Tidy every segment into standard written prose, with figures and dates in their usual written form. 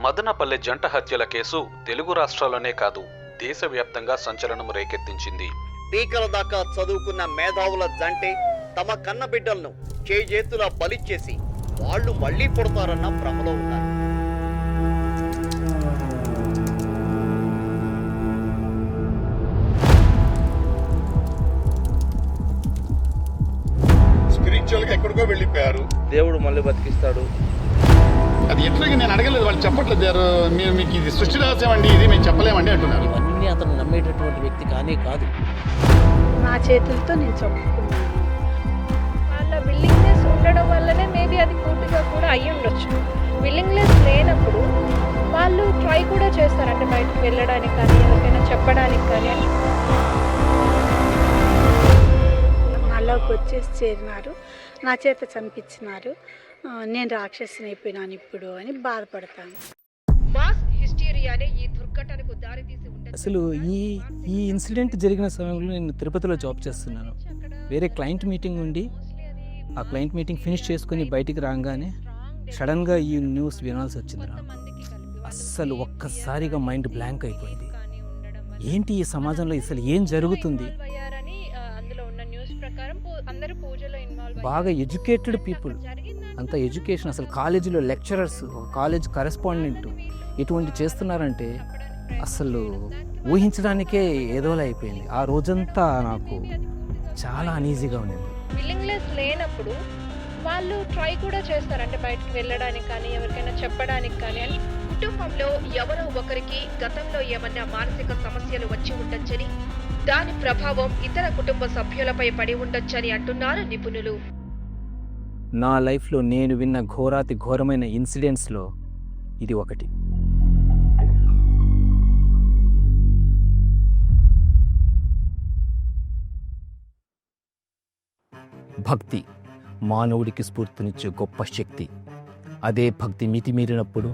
మదనపల్లె జంట హత్యల కేసు తెలుగు రాష్ట్రాల్లోనే కాదు దేశవ్యాప్తంగా సంచలనం రేకెత్తించింది. పీకల దాకా చదువుకున్న మేధావుల జంటే తమ కన్న బిడ్డలను చేతులా బలిచ్చేసి వాళ్ళు మళ్లీ పుడతారన్న భ్రమలో ఉన్నారు. స్పిరిచువల్ గా ఎక్కడికో వెళ్ళిపోయారు. దేవుడు మళ్ళీ బతికిస్తాడు. అది ఎట్లాగే నేను అడగలేదు, వాళ్ళు చెప్పట్లేదు. మీరు మీకు ఇది సృష్టి రహస్యం అండి, ఇది మేము చెప్పలేమండి అంటున్నారు. ఇవన్నీ అతను నమ్మేటటువంటి వ్యక్తి కానీ కాదు. నా చేతులతో నేను చంపుకున్నాను. వాళ్ళ విల్లింగ్నెస్ ఉండడం వల్లనే మేబీ అది పూర్తిగా కూడా అయ్యి ఉండొచ్చు. విల్లింగ్నెస్ లేనప్పుడు వాళ్ళు ట్రై కూడా చేస్తారంటే బయటకు వెళ్ళడానికి కానీ ఎవరికైనా చెప్పడానికి కానీ. నాలోకి వచ్చేసి చేరినారు, నా చేత చంపించినారు, నేను రాక్షసిని అయిపోయినాను ఇప్పుడు అని బాధపడతాను. అసలు ఈ ఇన్సిడెంట్ జరిగిన సమయంలో నేను తిరుపతిలో జాబ్ చేస్తున్నాను. వేరే క్లయింట్ మీటింగ్ ఉండి ఆ క్లయింట్ మీటింగ్ ఫినిష్ చేసుకుని బయటికి రాగానే సడన్గా ఈ న్యూస్ వినాల్సి వచ్చింది నాకు. అస్సలు ఒక్కసారిగా మైండ్ బ్లాంక్ అయిపోయింది. ఏంటి ఈ సమాజంలో అసలు ఏం జరుగుతుంది? బాగా ఎడ్యుకేటెడ్ పీపుల్, అంత ఎడ్యుకేషన్, అసలు కాలేజీలో లెక్చరర్స్, కాలేజ్ కరెస్పాండెంట్ ఇటువంటి చేస్తున్నారంటే అసలు ఊహించడానికే ఏదోలా అయిపోయింది. ఆ రోజంతా నాకు చాలా అనీజీగా ఉన్నది. విల్లింగ్నెస్ లేనప్పుడు వాళ్ళు ట్రై కూడా చేస్తారంటే బయటకు వెళ్ళడానికి కానీ ఎవరికైనా చెప్పడానికి కానీ అని. కుటుంబంలో ఎవరో ఒకరికి గతంలో ఏమన్నా మానసిక సమస్యలు వచ్చి ఉండొచ్చని, దాని ప్రభావం ఇతర కుటుంబ సభ్యులపై పడి ఉండొచ్చని అంటున్నారు నిపుణులు. నా లైఫ్లో నేను విన్న ఘోరాతి ఘోరమైన ఇన్సిడెంట్స్లో ఇది ఒకటి. భక్తి మానవుడికి స్ఫూర్తినిచ్చే గొప్ప శక్తి. అదే భక్తి మితిమీరినప్పుడు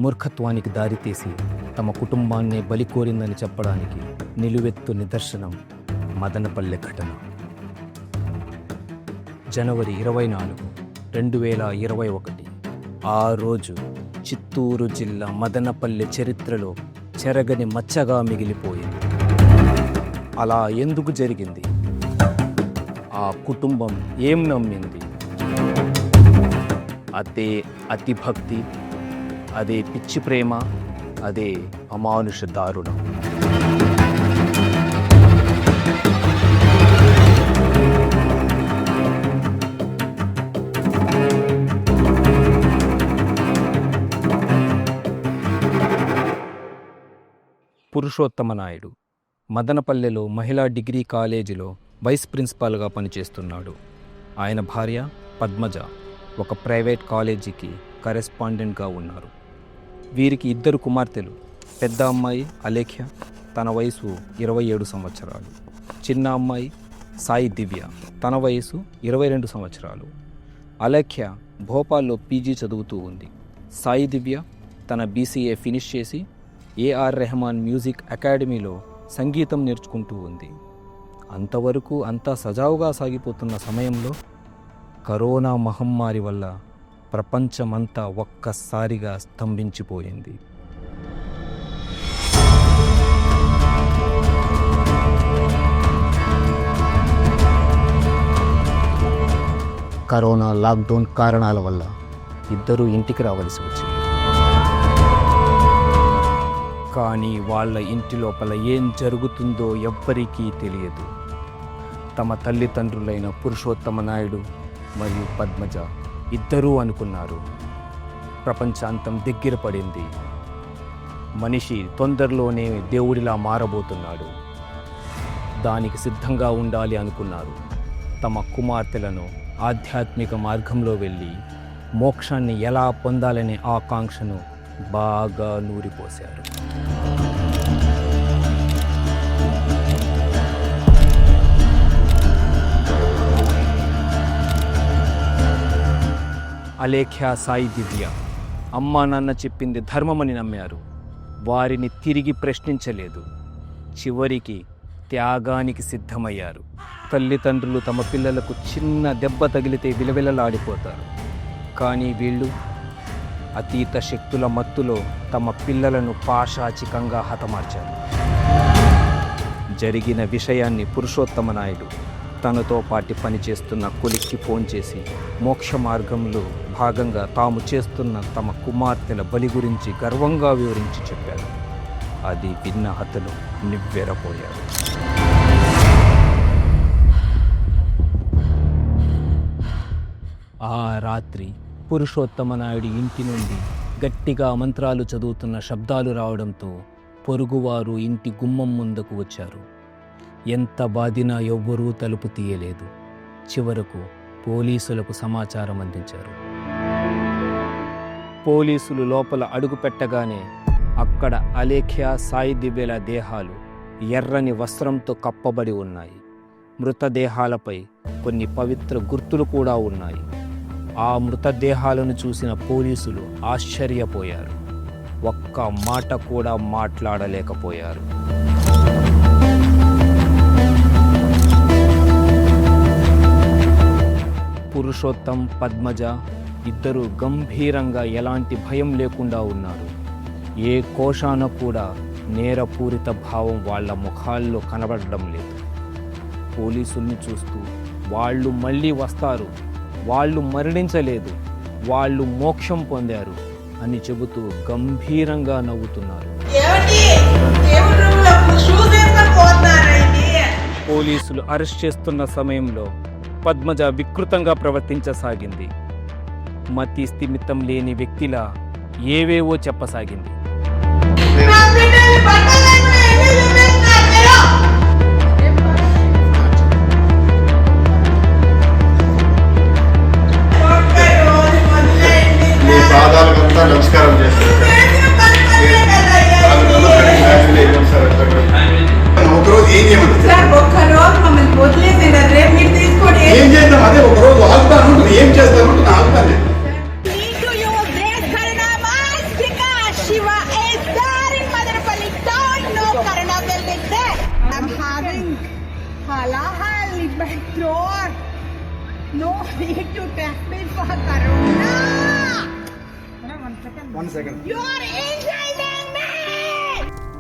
మూర్ఖత్వానికి దారితీసి తమ కుటుంబాన్నే బలి కోరిందని చెప్పడానికి నిలువెత్తు నిదర్శనం మదనపల్లె ఘటన. జనవరి 24, 2021 ఆ రోజు చిత్తూరు జిల్లా మదనపల్లె చరిత్రలో చెరగని మచ్చగా మిగిలిపోయింది. అలా ఎందుకు జరిగింది? ఆ కుటుంబం ఏం నమ్మింది? అదే అతి భక్తి, అదే పిచ్చి ప్రేమ, అదే అమానుష దారుణం. పురుషోత్తమ నాయుడు మదనపల్లెలో మహిళా డిగ్రీ కాలేజీలో వైస్ ప్రిన్సిపాల్గా పనిచేస్తున్నాడు. ఆయన భార్య పద్మజ ఒక ప్రైవేట్ కాలేజీకి కరెస్పాండెంట్గా ఉన్నారు. వీరికి 2 కుమార్తెలు. పెద్ద అమ్మాయి అలేఖ్య, తన వయసు 27 సంవత్సరాలు. చిన్న అమ్మాయి సాయి దివ్య, తన వయసు 22 సంవత్సరాలు. అలేఖ్య భోపాల్లో పీజీ చదువుతూ ఉంది. సాయి దివ్య తన BCA ఫినిష్ చేసి AR రెహమాన్ మ్యూజిక్ అకాడమీలో సంగీతం నేర్చుకుంటూ ఉంది. అంతవరకు అంతా సజావుగా సాగిపోతున్న సమయంలో కరోనా మహమ్మారి వల్ల ప్రపంచమంతా ఒక్కసారిగా స్తంభించిపోయింది. కరోనా లాక్డౌన్ కారణాల వల్ల ఇద్దరూ ఇంటికి రావాల్సి వచ్చింది. కానీ వాళ్ళ ఇంటి లోపల ఏం జరుగుతుందో ఎవ్వరికీ తెలియదు. తమ తల్లిదండ్రులైన పురుషోత్తమ నాయుడు మరియు పద్మజ ఇద్దరూ అనుకున్నారు ప్రపంచాంతం దగ్గర పడింది, మనిషి తొందరలోనే దేవుడిలా మారబోతున్నాడు, దానికి సిద్ధంగా ఉండాలి అనుకున్నారు. తమ కుమార్తెలను ఆధ్యాత్మిక మార్గంలో వెళ్ళి మోక్షాన్ని ఎలా పొందాలనే ఆకాంక్షను బాగా నూరిపోశారు. అలేఖ్య, సాయి దివ్య అమ్మా నాన్న చెప్పింది ధర్మమని నమ్మారు. వారిని తిరిగి ప్రశ్నించలేదు. చివరికి త్యాగానికి సిద్ధమయ్యారు. తల్లిదండ్రులు తమ పిల్లలకు చిన్న దెబ్బ తగిలితే విలవిలలాడిపోతారు. కానీ వీళ్ళు అతీత శక్తుల మత్తులో తమ పిల్లలను పాశాచికంగా హతమార్చారు. జరిగిన విషయాన్ని పురుషోత్తమ నాయుడు తనతో పాటు పనిచేస్తున్న కొలిక్కి ఫోన్ చేసి మోక్ష మార్గంలో భాగంగా తాము చేస్తున్న తమ కుమార్తెల బలి గురించి గర్వంగా వివరించి చెప్పారు. అది విన్న అతను నివ్వెరపోయాడు. ఆ రాత్రి పురుషోత్తమ నాయుడు ఇంటి నుండి గట్టిగా మంత్రాలు చదువుతున్న శబ్దాలు రావడంతో పొరుగువారు ఇంటి గుమ్మం ముందుకు వచ్చారు. ఎంత బాధినా ఎవ్వరూ తలుపు తీయలేదు. చివరకు పోలీసులకు సమాచారం అందించారు. పోలీసులు లోపల అడుగు పెట్టగానే అక్కడ అలేఖ్య, సాయి దివ్యల దేహాలు ఎర్రని వస్త్రంతో కప్పబడి ఉన్నాయి. మృతదేహాలపై కొన్ని పవిత్ర గుర్తులు కూడా ఉన్నాయి. ఆ మృతదేహాలను చూసిన పోలీసులు ఆశ్చర్యపోయారు. ఒక్క మాట కూడా మాట్లాడలేకపోయారు. పురుషోత్తం, పద్మజ ఇద్దరు గంభీరంగా ఎలాంటి భయం లేకుండా ఉన్నారు. ఏ కోశాన కూడా నేరపూరిత భావం వాళ్ళ ముఖాల్లో కనబడడం లేదు. పోలీసుల్ని చూస్తూ వాళ్ళు మళ్ళీ వస్తారు, వాళ్ళు మరణించలేదు, వాళ్ళు మోక్షం పొందారు అని చెబుతూ గంభీరంగా నవ్వుతున్నారు. పోలీసులు అరెస్ట్ చేస్తున్న సమయంలో పద్మజ వికృతంగా ప్రవర్తించసాగింది. మతి స్థిమితం లేని వ్యక్తిలా ఏవేవో చెప్పసాగింది. మీ పాదాలకంతా నమస్కారం చేస్తాను. ఒకరోజు ఏం ఏం చేద్దాం, అదే ఒకరోజు ఆగుతాను, ఏం చేస్తాను ఆగుతాను. No need to test me for corona. 1 second. You are insulting me.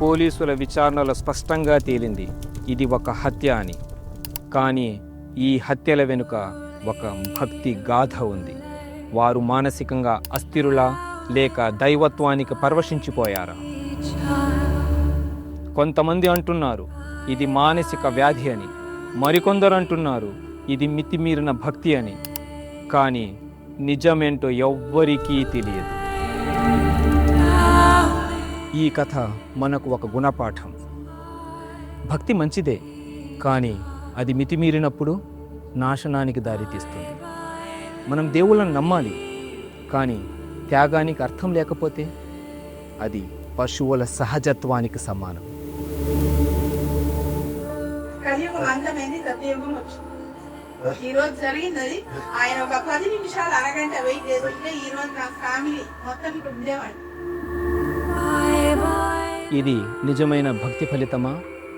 పోలీసుల విచారణలో స్పష్టంగా తేలింది ఇది ఒక హత్య అని. కానీ ఈ హత్యల వెనుక ఒక భక్తి గాథ ఉంది. వారు మానసికంగా అస్థిరులా లేక దైవత్వానికి పరవశించిపోయారా? కొంతమంది అంటున్నారు ఇది మానసిక వ్యాధి అని, మరికొందరు అంటున్నారు ఇది మితిమీరిన భక్తి అని. కానీ నిజమేంటో ఎవ్వరికీ తెలియదు. ఈ కథ మనకు ఒక గుణపాఠం. భక్తి మంచిదే, కానీ అది మితిమీరినప్పుడు నాశనానికి దారితీస్తుంది. మనం దేవుళ్ళని నమ్మాలి, కానీ త్యాగానికి అర్థం లేకపోతే అది పశువుల సహజత్వానికి సమానం. కలియుగం అంతమైంది, సత్యయుగం వచ్చింది. ఈ రోజు జరిగింది. ఆయన ఒక 10 నిమిషాలు అరగంట వెయిట్ చేస్తుంటే ఈ రోజు నా ఫ్యామిలీ మొత్తం ఇక్కడ ఉండేవాడు. ఇది నిజమైన భక్తి ఫలితమా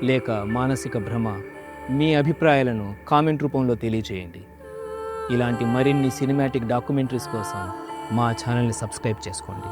లేక మానసిక భ్రమ? మీ అభిప్రాయాలను కామెంట్ రూపంలో తెలియజేయండి. ఇలాంటి మరిన్ని సినిమాటిక్ డాక్యుమెంటరీస్ కోసం మా ఛానల్ని సబ్స్క్రైబ్ చేసుకోండి.